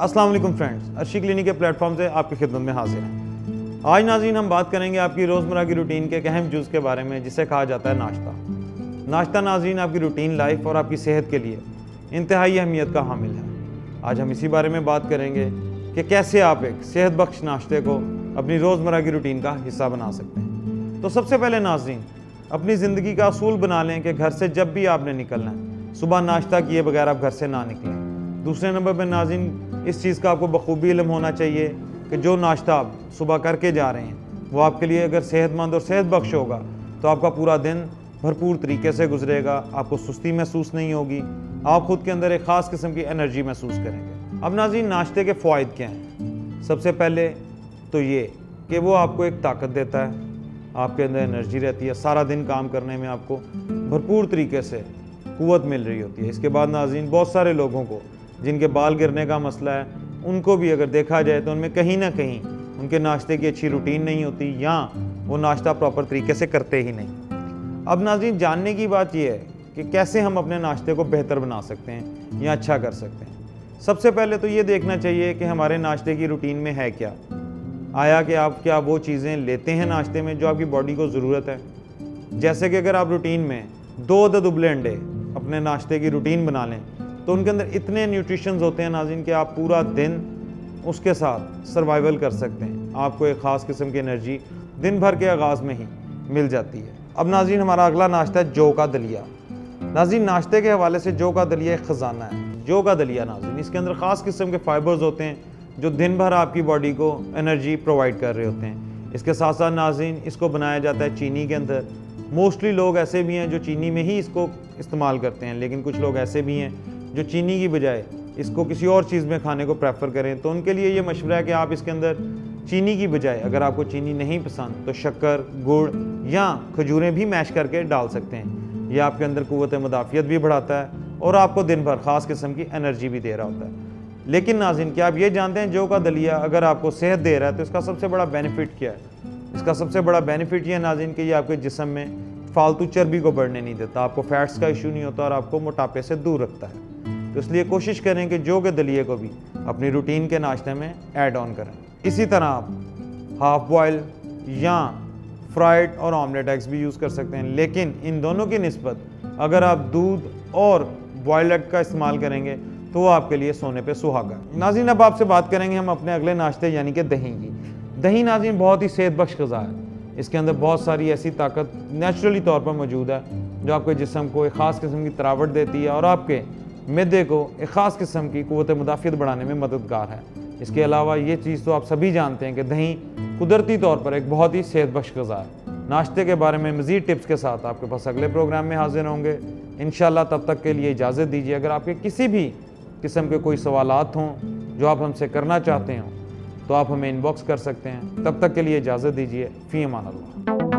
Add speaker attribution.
Speaker 1: अस्सलाम वालेकुम friends, Arshi clinic के प्लेटफॉर्म से आपकी खिदमत में हाजिर हैं। आज नाज़रीन हम बात करेंगे आपकी रोज़मर्रा की रूटीन के एक अहम जुज़ के बारे में, जिसे कहा जाता है नाश्ता। नाश्ता नाज़रीन आपकी रूटीन लाइफ और आपकी सेहत के लिए इंतहाई अहमियत का हामिल है। आज हम इसी बारे में बात करेंगे कि कैसे आप एक सेहत बख्श नाश्ते को अपनी रोज़मर्रा की रूटीन का हिस्सा बना सकते हैं। तो सबसे पहले नाज़रीन अपनी ज़िंदगी का असूल बना लें कि घर से जब भी आपने निकलना है, सुबह नाश्ता किए बगैर आप घर से ना निकलें। दूसरे नंबर पर नाज़रीन इस चीज़ का आपको बखूबी इल्म होना चाहिए कि जो नाश्ता आप सुबह करके जा रहे हैं वो आपके लिए अगर सेहतमंद और सेहत बख्श होगा तो आपका पूरा दिन भरपूर तरीके से गुजरेगा, आपको सुस्ती महसूस नहीं होगी, आप खुद के अंदर एक ख़ास किस्म की एनर्जी महसूस करेंगे। अब नाज़रीन नाश्ते के फ़वाइद क्या हैं? सबसे पहले तो ये कि वो आपको एक ताकत देता है, आपके अंदर एनर्जी रहती है, सारा दिन काम करने में आपको भरपूर तरीके से क़ुव्वत मिल रही होती है। इसके बाद नाज़रीन बहुत सारे लोगों को जिनके बाल गिरने का मसला है, उनको भी अगर देखा जाए तो उनमें कहीं ना कहीं उनके नाश्ते की अच्छी रूटीन नहीं होती या वो नाश्ता प्रॉपर तरीके से करते ही नहीं। अब नाज़रीन जानने की बात यह है कि कैसे हम अपने नाश्ते को बेहतर बना सकते हैं या अच्छा कर सकते हैं। सबसे पहले तो ये देखना चाहिए कि हमारे नाश्ते की रूटीन में है क्या। आया कि आप क्या वो चीज़ें लेते हैं नाश्ते में जो आपकी बॉडी को ज़रूरत है। जैसे कि अगर आप रूटीन में 2 अदद उबले अंडे अपने नाश्ते की रूटीन बना लें तो उनके अंदर इतने न्यूट्रिशंस होते हैं नाज़रीन कि आप पूरा दिन उसके साथ सर्वाइवल कर सकते हैं। आपको एक ख़ास किस्म की एनर्जी दिन भर के आगाज़ में ही मिल जाती है। अब नाज़रीन हमारा अगला नाश्ता है जौ का दलिया। नाज़रीन नाश्ते के हवाले से जौ का दलिया एक ख़जाना है। जौ का दलिया नाज़रीन इसके अंदर ख़ास किस्म के फाइबर्स होते हैं जो दिन भर आपकी बॉडी को एनर्जी प्रोवाइड कर रहे होते हैं। इसके साथ साथ नाज़रीन इसको बनाया जाता है चीनी के अंदर। मोस्टली लोग ऐसे भी हैं जो चीनी में ही इसको इस्तेमाल करते हैं, लेकिन कुछ लोग ऐसे भी हैं जो चीनी की बजाय इसको किसी और चीज़ में खाने को प्रेफर करें। तो उनके लिए ये मशवरा है कि आप इसके अंदर चीनी की बजाय अगर आपको चीनी नहीं पसंद तो शक्कर, गुड़ या खजूरें भी मैश करके डाल सकते हैं। ये आपके अंदर क़ुव्वत मुदाफ़ियत भी बढ़ाता है और आपको दिन भर ख़ास किस्म की एनर्जी भी दे रहा होता है। लेकिन नाज़रीन क्या आप ये जानते हैं जौ का दलिया अगर आपको सेहत दे रहा है तो इसका सबसे बड़ा बेनिफिट क्या है? इसका सबसे बड़ा बेनिफिट ये है नाज़रीन कि ये आपके जिस्म में फालतू चर्बी को बढ़ने नहीं देता, आपको फैट्स का इशू नहीं होता और आपको मोटापे से दूर रखता है। तो इसलिए कोशिश करें कि जौ के दलिए को भी अपनी रूटीन के नाश्ते में ऐड ऑन करें। इसी तरह आप हाफ बॉयल या फ्राइड और ऑमलेट एग्स भी यूज़ कर सकते हैं, लेकिन इन दोनों की निस्बत अगर आप दूध और बॉयल्ड एग का इस्तेमाल करेंगे तो वो आपके लिए सोने पे सुहागा। नाज़रीन अब आपसे बात करेंगे हम अपने अगले नाश्ते यानी कि दही की। दही नाज़रीन बहुत ही सेहत बख्श ग़िज़ा है। इसके अंदर बहुत सारी ऐसी ताकत नेचुरली तौर पर मौजूद है जो आपके जिस्म को एक ख़ास किस्म की तरावट देती है और आपके मैदे को एक ख़ास किस्म की क़ुव्वत मुदाफ़ियत बढ़ाने में मददगार है। इसके अलावा ये चीज़ तो आप सभी जानते हैं कि दही कुदरती तौर पर एक बहुत ही सेहत बख्श ग़िज़ा है। नाश्ते के बारे में मज़ीद टिप्स के साथ आपके पास अगले प्रोग्राम में हाजिर होंगे इंशाअल्लाह। तब तक के लिए इजाज़त दीजिए। अगर आपके किसी भी किस्म के कोई सवालात हों जो आप हमसे करना चाहते हों तो आप हमें इनबॉक्स कर सकते हैं। तब तक के लिए इजाज़त दीजिए। फ़ी अमान अल्लाह।